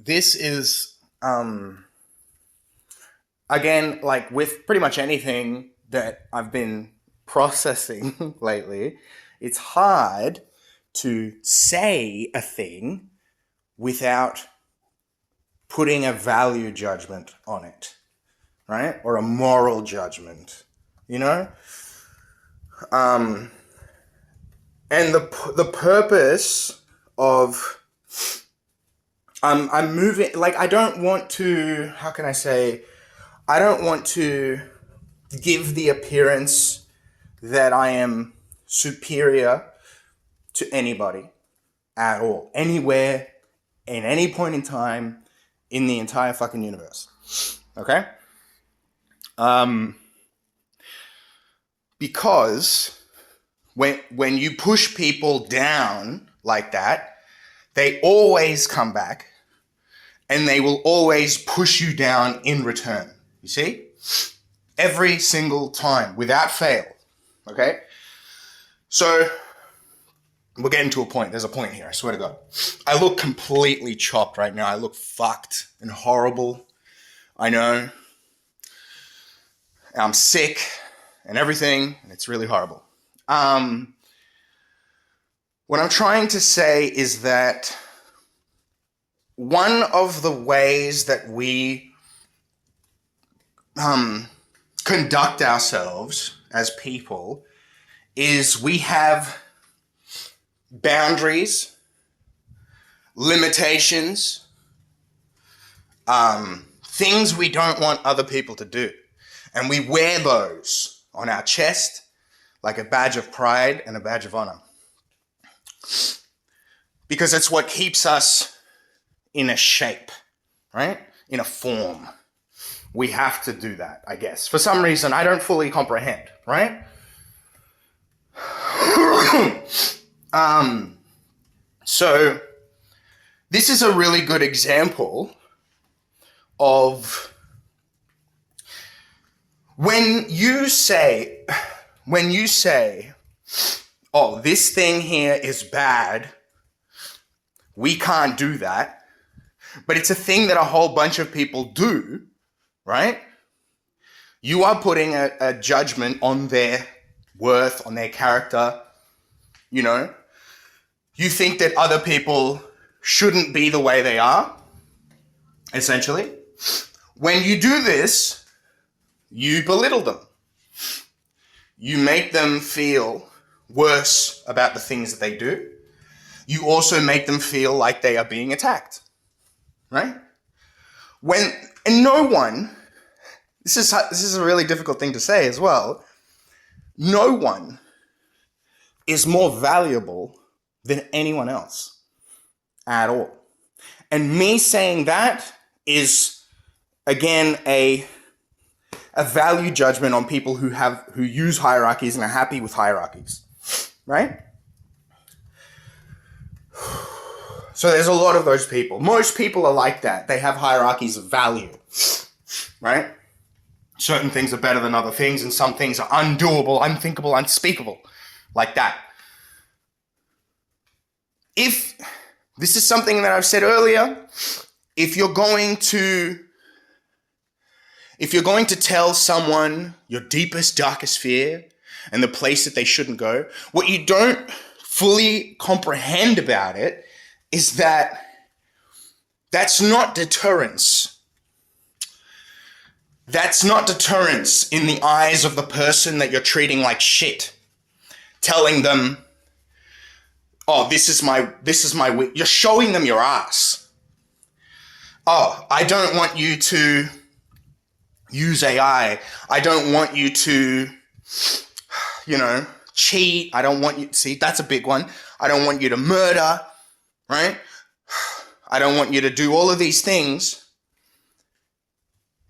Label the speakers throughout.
Speaker 1: this is, again, like with pretty much anything that I've been processing lately, it's hard to say a thing without putting a value judgment on it, right? Or a moral judgment, you know? And the purpose of I'm moving, like, I don't want to, how can I say, I don't want to give the appearance that I am superior to anybody at all, anywhere, in any point in time, in the entire fucking universe. Okay? Because when you push people down like that, they always come back and they will always push you down in return. You see? Every single time, without fail. Okay? So, we're getting to a point. There's a point here, I swear to God. I look completely chopped right now. I look fucked and horrible. I know. I'm sick and everything, and it's really horrible. What I'm trying to say is that one of the ways that we conduct ourselves as people is we have boundaries, limitations, things we don't want other people to do. And we wear those on our chest like a badge of pride and a badge of honor. Because it's what keeps us in a shape, right? In a form. We have to do that, I guess. For some reason, I don't fully comprehend, right? So, this is a really good example of when you say, oh, this thing here is bad, we can't do that, but it's a thing that a whole bunch of people do, right? You are putting a judgment on their worth, on their character, you know? You think that other people shouldn't be the way they are, essentially. When you do this, you belittle them. You make them feel worse about the things that they do. You also make them feel like they are being attacked, right? And no one, this is a really difficult thing to say as well, no one is more valuable than anyone else at all. And me saying that is, again, a value judgment on people who use hierarchies and are happy with hierarchies, right? So there's a lot of those people. Most people are like that. They have hierarchies of value, right? Certain things are better than other things, and some things are undoable, unthinkable, unspeakable, like that. If this is something that I've said earlier, if you're going to tell someone your deepest, darkest fear and the place that they shouldn't go, what you don't fully comprehend about it is that that's not deterrence. That's not deterrence in the eyes of the person that you're treating like shit. Telling them, oh, this is my, you're showing them your ass. Oh, I don't want you to use AI. I don't want you to, cheat. I don't want you, see, that's a big one. I don't want you to murder, right? I don't want you to do all of these things.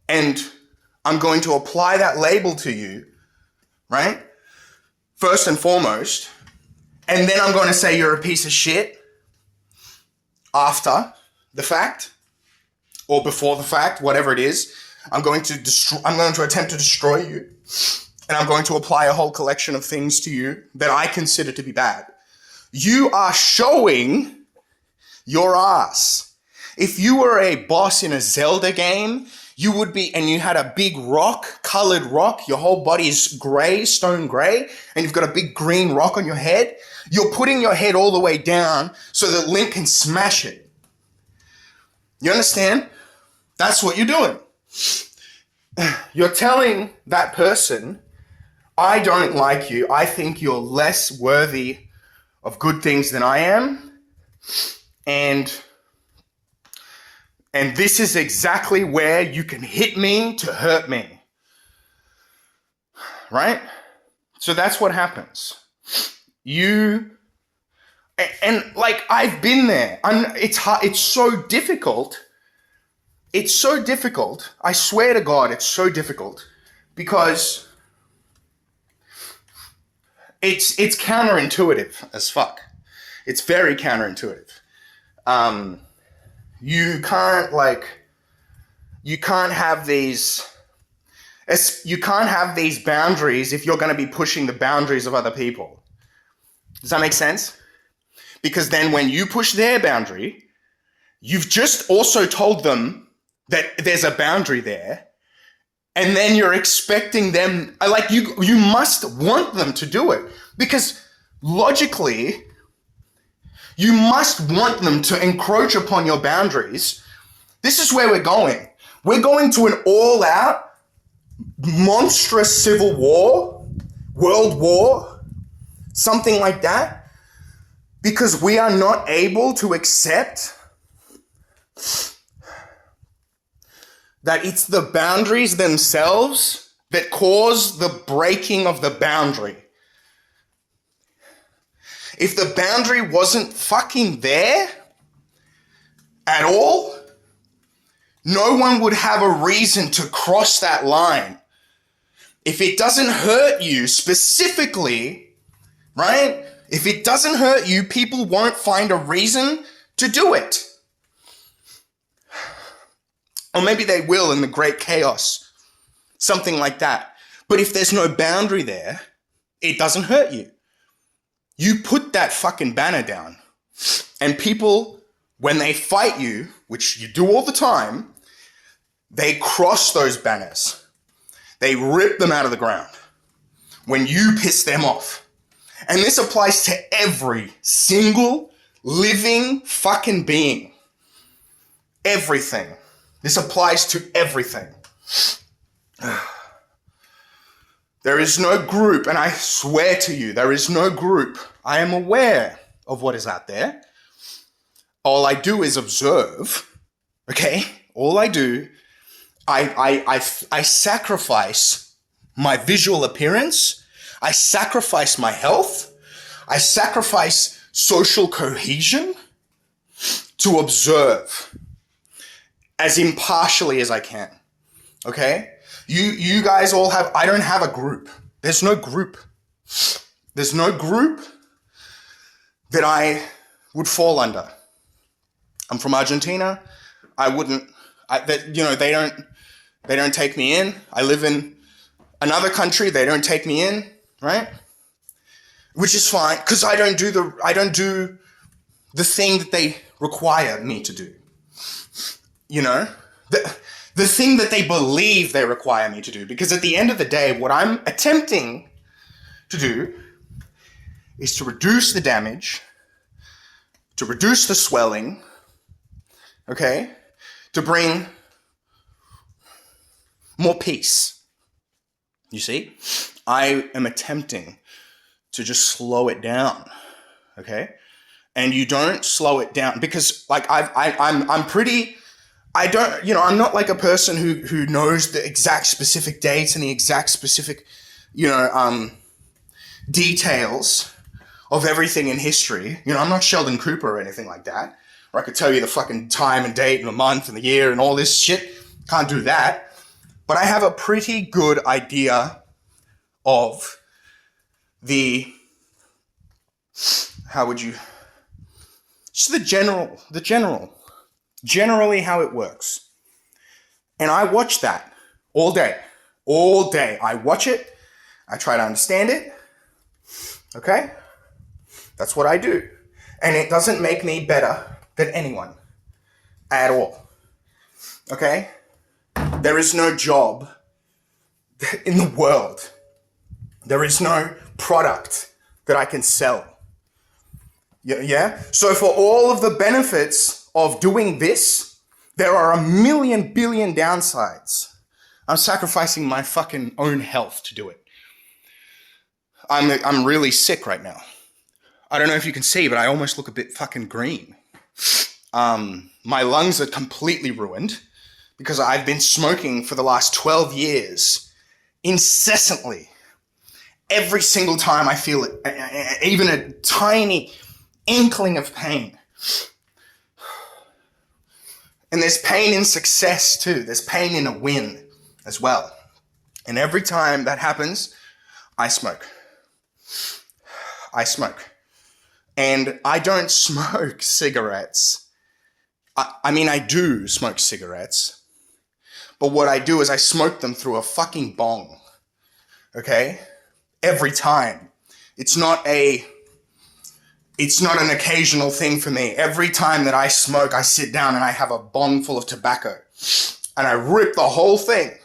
Speaker 1: And I'm going to apply that label to you, right? First and foremost. And then I'm going to say you're a piece of shit after the fact or before the fact, whatever it is. I'm going to attempt to destroy you. And I'm going to apply a whole collection of things to you that I consider to be bad. You are showing your ass. If you were a boss in a Zelda game, you would be, and you had a big rock, colored rock, your whole body is gray, stone gray, and you've got a big green rock on your head. You're putting your head all the way down so that Link can smash it. You understand? That's what you're doing. You're telling that person, I don't like you. I think you're less worthy of good things than I am. And this is exactly where you can hit me to hurt me. Right? So that's what happens. And like, I've been there. It's hard. It's so difficult. It's so difficult. I swear to God, it's so difficult because it's counterintuitive as fuck. It's very counterintuitive. You can't have these boundaries if you're going to be pushing the boundaries of other people. Does that make sense? Because then when you push their boundary, you've just also told them that there's a boundary there, and then you're expecting them, like, you must want them to do it, because logically, you must want them to encroach upon your boundaries. This is where we're going. We're going to an all-out, monstrous civil war, world war, something like that, because we are not able to accept that it's the boundaries themselves that cause the breaking of the boundary. If the boundary wasn't fucking there at all, no one would have a reason to cross that line. If it doesn't hurt you specifically, right? If it doesn't hurt you, people won't find a reason to do it. Or maybe they will in the great chaos, something like that. But if there's no boundary there, it doesn't hurt you. You put that fucking banner down, and people, when they fight you, which you do all the time, they cross those banners. They rip them out of the ground when you piss them off. And this applies to every single living fucking being. Everything. This applies to everything. There is no group, and I swear to you, there is no group. I am aware of what is out there. All I do is observe, okay? All I do, I sacrifice my visual appearance. I sacrifice my health. I sacrifice social cohesion to observe as impartially as I can, okay? You guys all have, I don't have a group. There's no group. There's no group that I would fall under. I'm from Argentina. They don't take me in. I live in another country. They don't take me in, right? Which is fine, because I don't do the thing that they require me to do. You know? The thing that they believe they require me to do. Because at the end of the day, what I'm attempting to do is to reduce the damage, to reduce the swelling, okay? To bring more peace. You see? I am attempting to just slow it down, okay? And you don't slow it down because, like, I'm not like a person who knows the exact specific dates and the exact specific, details of everything in history. I'm not Sheldon Cooper or anything like that. Or I could tell you the fucking time and date and the month and the year and all this shit. Can't do that. But I have a pretty good idea of generally how it works. And I watch that all day. I watch it. I try to understand it. Okay? That's what I do. And it doesn't make me better than anyone at all. Okay? There is no job in the world. There is no product that I can sell. Yeah? So for all of the benefits of doing this, there are a million billion downsides. I'm sacrificing my fucking own health to do it. I'm really sick right now. I don't know if you can see, but I almost look a bit fucking green. My lungs are completely ruined because I've been smoking for the last 12 years incessantly. Every single time I feel it, even a tiny inkling of pain. And there's pain in success too. There's pain in a win as well. And every time that happens, I smoke. And I don't smoke cigarettes. I mean, I do smoke cigarettes. But what I do is I smoke them through a fucking bong. Okay? Every time. It's not an occasional thing for me. Every time that I smoke, I sit down and I have a bong full of tobacco. And I rip the whole thing.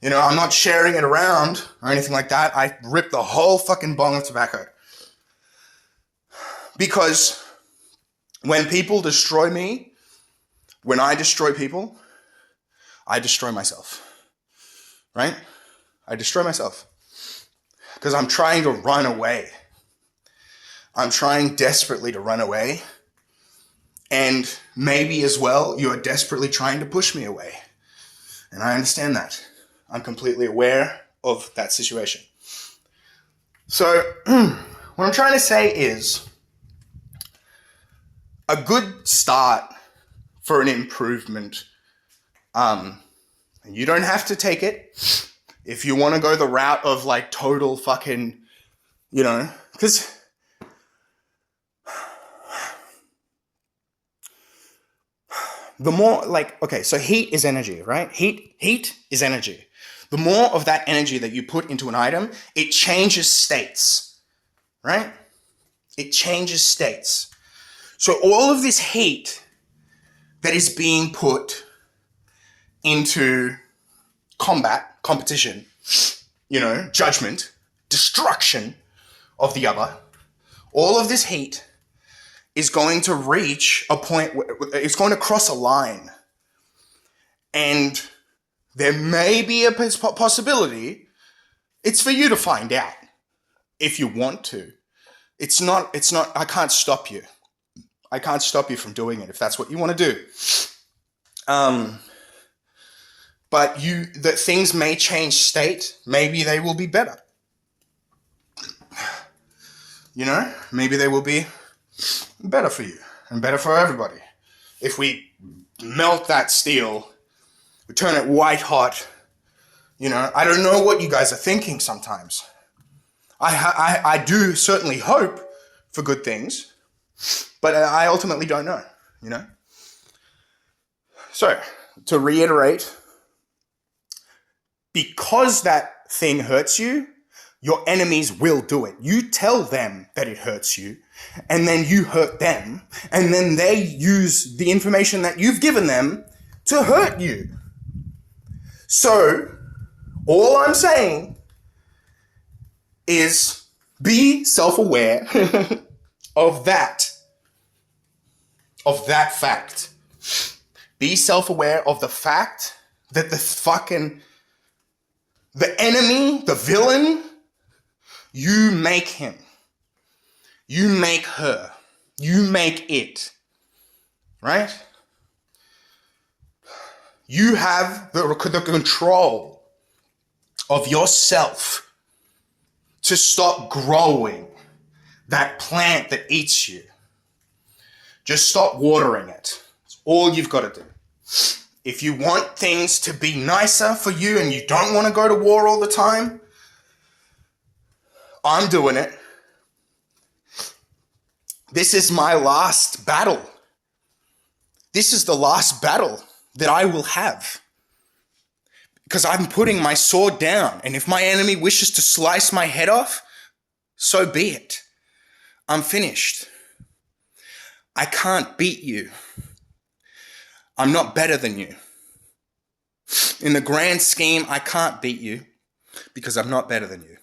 Speaker 1: You know, I'm not sharing it around or anything like that. I rip the whole fucking bong of tobacco. Because when people destroy me, when I destroy people, I destroy myself. Right? I destroy myself. Because I'm trying to run away. I'm trying desperately to run away. And maybe as well, you are desperately trying to push me away. And I understand that. I'm completely aware of that situation. So, what I'm trying to say is, a good start for an improvement, and you don't have to take it if you want to go the route of like total fucking, you know, because the more like, okay, so heat is energy, right? Heat is energy. The more of that energy that you put into an item, it changes states, right? It changes states. So all of this heat that is being put into competition, you know, judgment, destruction of the other, all of this heat is going to reach a point where it's going to cross a line. And there may be a possibility, it's for you to find out if you want to. It's not, I can't stop you. I can't stop you from doing it if that's what you want to do. But that things may change state. Maybe they will be better. You know, maybe they will be better for you and better for everybody. If we melt that steel, we turn it white hot, you know, I don't know what you guys are thinking sometimes. I do certainly hope for good things, but I ultimately don't know, you know. So, to reiterate, because that thing hurts you, your enemies will do it. You tell them that it hurts you, and then you hurt them, and then they use the information that you've given them to hurt you. So, all I'm saying is be self-aware of that fact. Be self-aware of the fact that the enemy, the villain, you make him. You make her. You make it. Right? You have the control of yourself to stop growing that plant that eats you. Just stop watering it. That's all you've got to do. If you want things to be nicer for you and you don't want to go to war all the time, I'm doing it. This is my last battle. This is the last battle that I will have. Because I'm putting my sword down. And if my enemy wishes to slice my head off, so be it. I'm finished. I can't beat you. I'm not better than you. In the grand scheme, I can't beat you because I'm not better than you.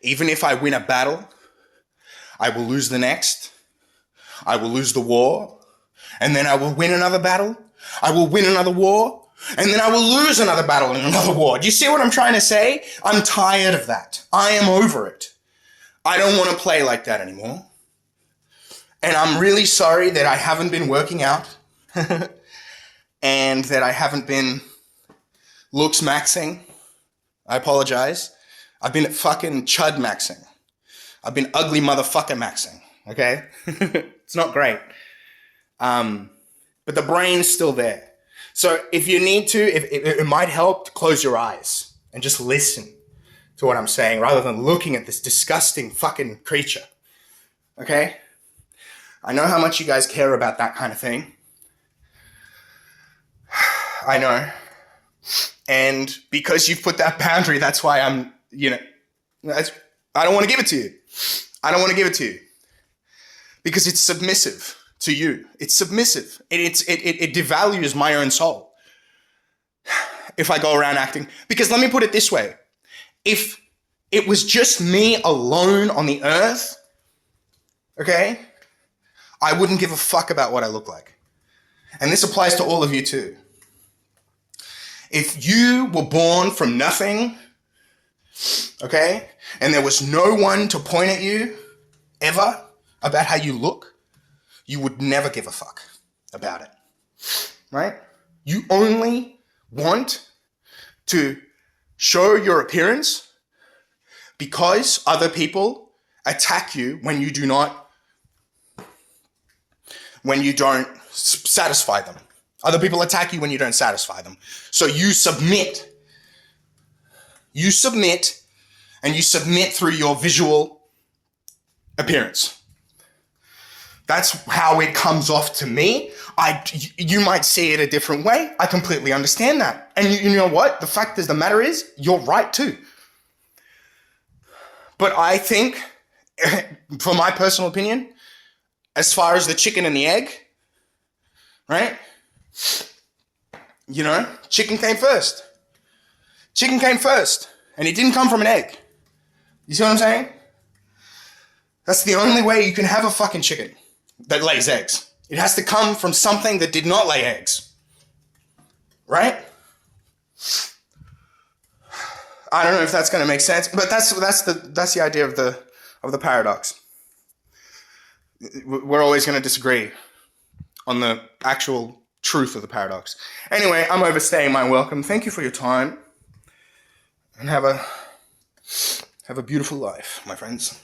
Speaker 1: Even if I win a battle, I will lose the next. I will lose the war, and then I will win another battle. I will win another war, and then I will lose another battle in another war. Do you see what I'm trying to say? I'm tired of that. I am over it. I don't want to play like that anymore. And I'm really sorry that I haven't been working out and that I haven't been looks maxing. I apologize. I've been fucking chud maxing. I've been ugly motherfucker maxing. Okay? It's not great. But the brain's still there. So if you need to, if it might help to close your eyes and just listen to what I'm saying rather than looking at this disgusting fucking creature. Okay? I know how much you guys care about that kind of thing. I know. And because you've put that boundary, that's why I'm, I don't want to give it to you. I don't want to give it to you. Because it's submissive to you. It's submissive. It devalues my own soul. If I go around acting. Because let me put it this way. If it was just me alone on the earth, okay, I wouldn't give a fuck about what I look like. And this applies to all of you too. If you were born from nothing, okay, and there was no one to point at you ever about how you look, you would never give a fuck about it, right? You only want to show your appearance because other people attack you when you don't satisfy them. Other people attack you when you don't satisfy them. So you submit. You submit, and you submit through your visual appearance. That's how it comes off to me. You might see it a different way. I completely understand that. And you know what? The fact of the matter is, you're right too. But I think, for my personal opinion, as far as the chicken and the egg, right? Chicken came first. Chicken came first. And it didn't come from an egg. You see what I'm saying? That's the only way you can have a fucking chicken that lays eggs. It has to come from something that did not lay eggs. Right? I don't know if that's going to make sense, but that's the idea of the paradox. We're always going to disagree on the actual truth of the paradox. Anyway, I'm overstaying my welcome. Thank you for your time, and have a beautiful life, my friends.